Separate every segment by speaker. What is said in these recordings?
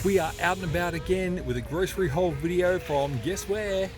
Speaker 1: We are out and about again with a grocery haul video from guess where?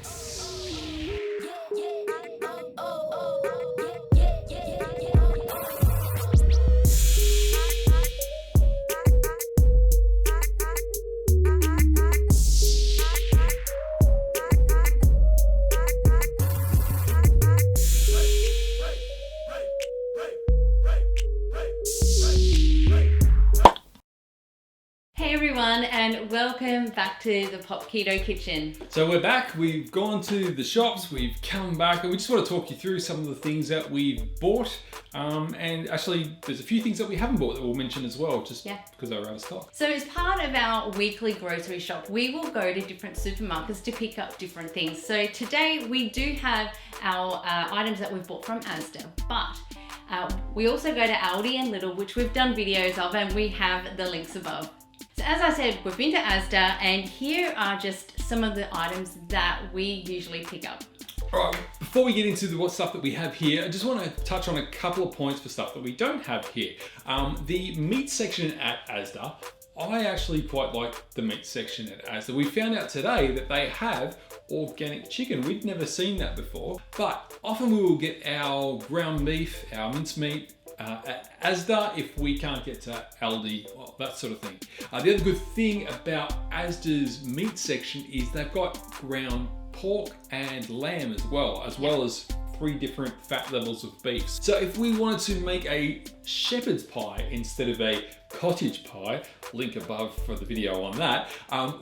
Speaker 2: Hey everyone, and welcome back to the Pop Keto Kitchen.
Speaker 1: So we're back, we've gone to the shops, we've come back, and we just want to talk you through some of the things that we've bought. And actually, there's a few things that we haven't bought that we'll mention as well, just because they were out of stock.
Speaker 2: So as part of our weekly grocery shop, we will go to different supermarkets to pick up different things. So today we do have our items that we've bought from Asda, but we also go to Aldi and Lidl, which we've done videos of, and we have the links above. So as I said, we've been to Asda, and here are just some of the items that we usually pick up.
Speaker 1: All right, before we get into what stuff that we have here, I just want to touch on a couple of points for stuff that we don't have here. The meat section at Asda, I actually quite like the meat section at Asda. We found out today that they have organic chicken. We'd never seen that before, but often we will get our ground beef, our mincemeat, at Asda if we can't get to Aldi, well, that sort of thing. The other good thing about Asda's meat section is they've got ground pork and lamb as well as 3 different fat levels of beef. So if we wanted to make a shepherd's pie instead of a cottage pie, link above for the video on that,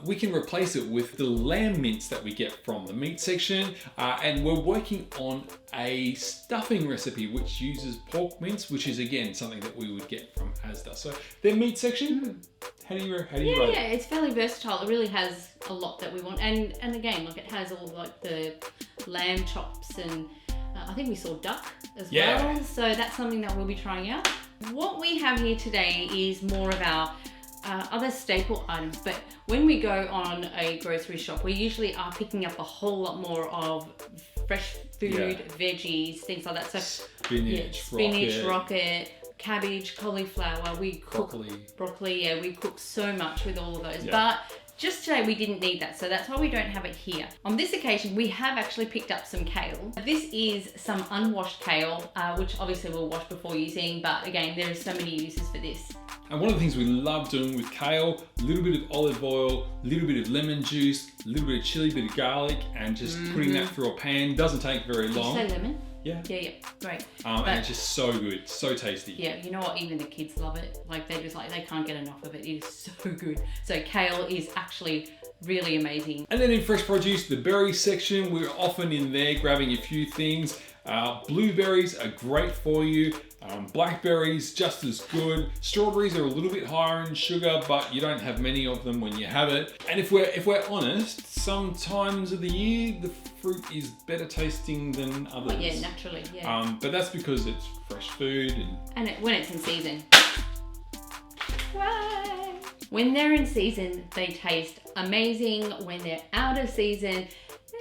Speaker 1: we can replace it with the lamb mince that we get from the meat section. And we're working on a stuffing recipe which uses pork mince, which is again something that we would get from Asda. So their meat section, how do you rate it?
Speaker 2: Yeah, it's fairly versatile. It really has a lot that we want, and again, like, it has all like the lamb chops, and I think we saw duck as well. So that's something that we'll be trying out. What we have here today is more of our other staple items, but when we go on a grocery shop, we usually are picking up a whole lot more of fresh food, veggies, things like that. So spinach, rocket, cabbage, cauliflower, we cook broccoli, we cook so much with all of those. But just today we didn't need that, so that's why we don't have it here. On this occasion, we have actually picked up some kale. This is some unwashed kale, which obviously we'll wash before using, but again, there are so many uses for this.
Speaker 1: And one of the things we love doing with kale, a little bit of olive oil, a little bit of lemon juice, a little bit of chili, bit of garlic, and just putting that through a pan. Doesn't take very long.
Speaker 2: Did you say lemon?
Speaker 1: Yeah.
Speaker 2: Yeah, great.
Speaker 1: And it's just so good, so tasty.
Speaker 2: Yeah, you know what, even the kids love it. Like, they're just like, they can't get enough of it. It is so good. So kale is actually really amazing.
Speaker 1: And then in fresh produce, the berry section, we're often in there grabbing a few things. Blueberries are great for you. Blackberries, just as good. Strawberries are a little bit higher in sugar, but you don't have many of them when you have it. And if we're honest, some times of the year, the fruit is better tasting than others.
Speaker 2: Well, yeah, naturally, yeah.
Speaker 1: But that's because it's fresh food
Speaker 2: and when it's in season. Right. When they're in season, they taste amazing. When they're out of season,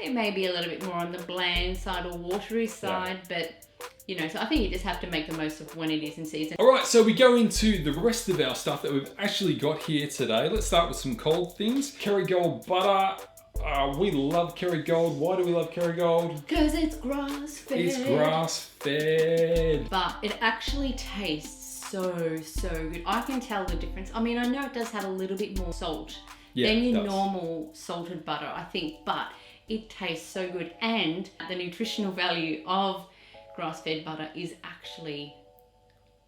Speaker 2: they may be a little bit more on the bland side or watery side, but you know, so I think you just have to make the most of when it is in season. All
Speaker 1: right, so we go into the rest of our stuff that we've actually got here today. Let's start with some cold things. Kerrygold butter. We love Kerrygold. Why do we love Kerrygold?
Speaker 2: Because it's grass-fed.
Speaker 1: It's grass-fed.
Speaker 2: But it actually tastes so good. I can tell the difference. I mean, I know it does have a little bit more salt than your normal salted butter, I think, but it tastes so good. And the nutritional value of grass-fed butter is actually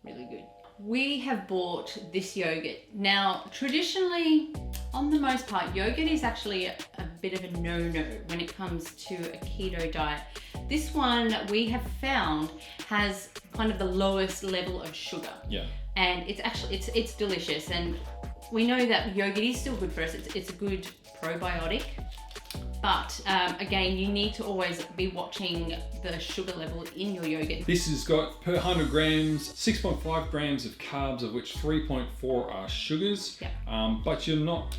Speaker 2: really good. We have bought this yogurt. Now, traditionally, on the most part, yogurt is actually a bit of a no-no when it comes to a keto diet. This one we have found has kind of the lowest level of sugar. Yeah. And it's actually, it's delicious. And we know that yogurt is still good for us. It's a good probiotic. But again, you need to always be watching the sugar level in your yogurt.
Speaker 1: This has got per 100 grams, 6.5 grams of carbs, of which 3.4 are sugars. Yeah. But you're not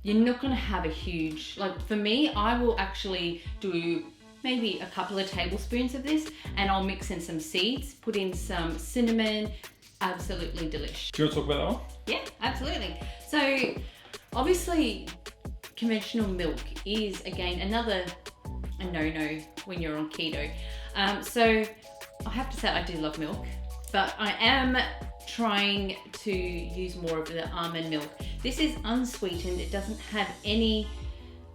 Speaker 2: going to have a huge, like for me, I will actually do maybe a couple of tablespoons of this, and I'll mix in some seeds, put in some cinnamon. Absolutely delicious.
Speaker 1: Do you want to talk about that one?
Speaker 2: Yeah, absolutely. So Obviously, conventional milk is again another a no-no when you're on keto. So I have to say I do love milk, but I am trying to use more of the almond milk. This is unsweetened. It doesn't have any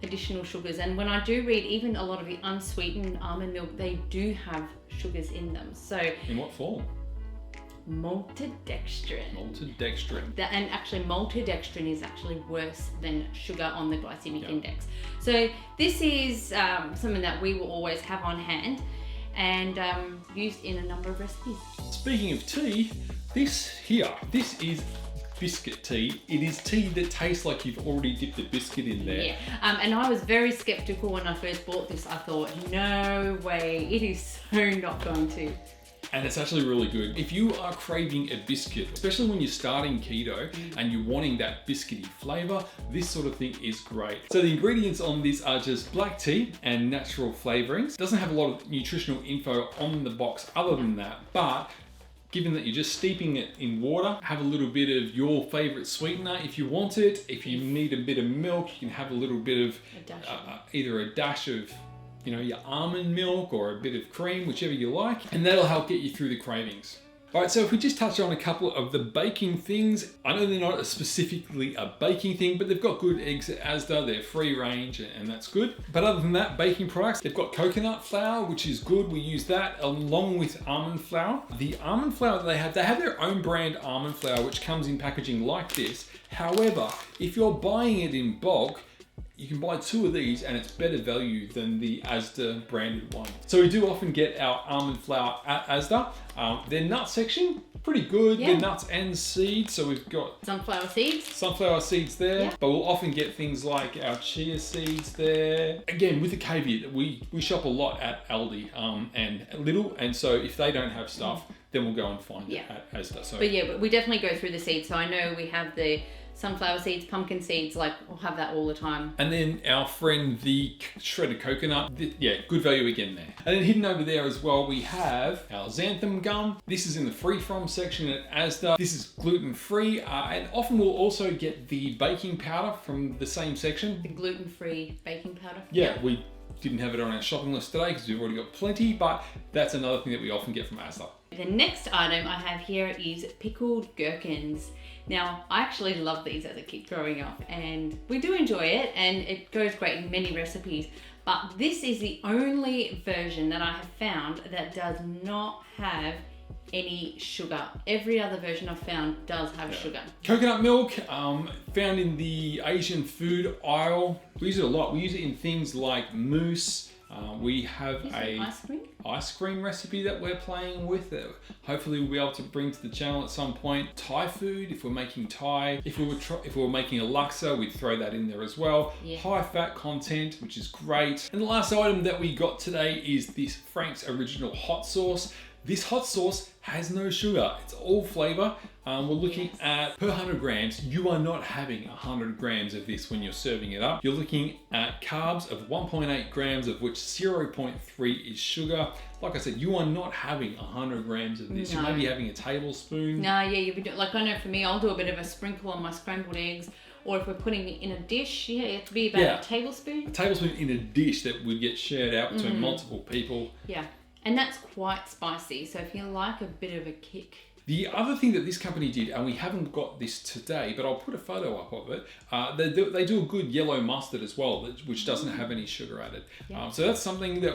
Speaker 2: additional sugars, and when I do read even a lot of the unsweetened almond milk, they do have sugars in them. So
Speaker 1: in what form?
Speaker 2: Maltodextrin. And actually maltodextrin is actually worse than sugar on the glycemic index. So this is something that we will always have on hand and used in a number of recipes.
Speaker 1: Speaking of tea, this is biscuit tea. It is tea that tastes like you've already dipped a biscuit in there.
Speaker 2: Yeah, and I was very skeptical when I first bought this. I thought, no way, it is so not going to.
Speaker 1: And it's actually really good. If you are craving a biscuit, especially when you're starting keto and you're wanting that biscuity flavor, this sort of thing is great. So the ingredients on this are just black tea and natural flavorings. It doesn't have a lot of nutritional info on the box other than that, but given that you're just steeping it in water, have a little bit of your favorite sweetener if you want it. If you need a bit of milk, you can have a little bit of either a dash of your almond milk or a bit of cream, whichever you like, and that'll help get you through the cravings. All right, so if we just touch on a couple of the baking things, I know they're not specifically a baking thing, but they've got good eggs at Asda, they're free range, and that's good. But other than that, baking products, they've got coconut flour, which is good. We use that along with almond flour. The almond flour that they have their own brand almond flour, which comes in packaging like this. However, if you're buying it in bulk, you can buy 2 of these and it's better value than the Asda branded one. So we do often get our almond flour at Asda. Their nut section, pretty good.
Speaker 2: Yeah.
Speaker 1: Their nuts and seeds. So we've got
Speaker 2: sunflower seeds
Speaker 1: there,
Speaker 2: yeah.
Speaker 1: But we'll often get things like our chia seeds there. Again, with the caveat, we shop a lot at Aldi and Lidl, and so if they don't have stuff, then we'll go and find it at Asda. So,
Speaker 2: but we definitely go through the seeds. So I know we have the sunflower seeds, pumpkin seeds, like we'll have that all the time.
Speaker 1: And then our friend, the shredded coconut, good value again there. And then hidden over there as well, we have our xanthan gum. This is in the free from section at Asda. This is gluten-free, and often we'll also get the baking powder from the same section.
Speaker 2: The gluten-free baking powder?
Speaker 1: Yeah, we didn't have it on our shopping list today because we've already got plenty, but that's another thing that we often get from Asda.
Speaker 2: The next item I have here is pickled gherkins. Now, I actually love these as a kid growing up, and we do enjoy it, and it goes great in many recipes, but this is the only version that I have found that does not have any sugar. Every other version I've found does have sugar.
Speaker 1: Coconut milk, found in the Asian food aisle. We use it a lot. We use it in things like mousse. We have ice cream recipe that we're playing with that hopefully we'll be able to bring to the channel at some point. Thai food, if we're making Thai. If we were making a laksa, we'd throw that in there as well. Yeah. High fat content, which is great. And the last item that we got today is this Frank's Original Hot Sauce. This hot sauce has no sugar. It's all flavor. We're looking at per 100 grams. You are not having 100 grams of this when you're serving it up. You're looking at carbs of 1.8 grams, of which 0.3 is sugar. Like I said, you are not having 100 grams of this. No. You may be having a tablespoon.
Speaker 2: No, yeah, you'll be doing, like I know for me, I'll do a bit of a sprinkle on my scrambled eggs. Or if we're putting it in a dish, it has to be about a tablespoon.
Speaker 1: A tablespoon in a dish that would get shared out between multiple people.
Speaker 2: Yeah. And that's quite spicy, so if you like a bit of a kick.
Speaker 1: The other thing that this company did, and we haven't got this today, but I'll put a photo up of it, they do a good yellow mustard as well, which doesn't have any sugar added. Yeah. So that's something that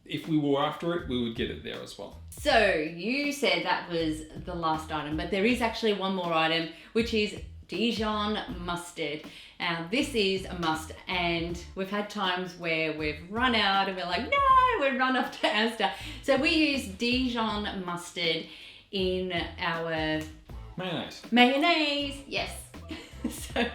Speaker 1: if we were after it, we would get it there as well.
Speaker 2: So you said that was the last item, but there is actually one more item, which is Dijon mustard. Now this is a must, and we've had times where we've run out and we're like, no, we've run off to Asda. So we use Dijon mustard in our mayonnaise. Yes. So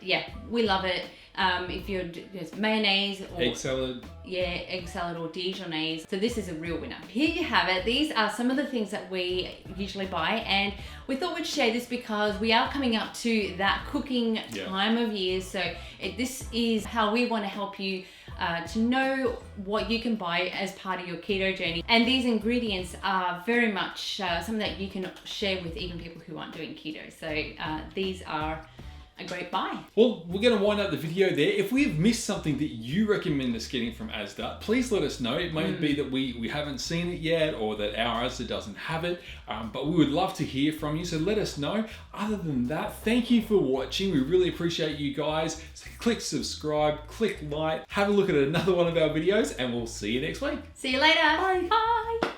Speaker 2: yeah, we love it. If you're just mayonnaise or
Speaker 1: egg salad.
Speaker 2: Yeah, egg salad or Dijonnaise. So this is a real winner. Here you have it. These are some of the things that we usually buy, and we thought we'd share this because we are coming up to that cooking time of year. So this is how we want to help you to know what you can buy as part of your keto journey. And these ingredients are very much something that you can share with even people who aren't doing keto. So these are a great buy.
Speaker 1: Well, we're going to wind up the video there. If we have missed something that you recommend us getting from Asda, please let us know. It may be that we haven't seen it yet, or that our Asda doesn't have it, but we would love to hear from you, so let us know. Other than that, thank you for watching. We really appreciate you guys. So click subscribe, click like, have a look at another one of our videos, and we'll see you next week.
Speaker 2: See you later.
Speaker 1: Bye.
Speaker 2: Bye.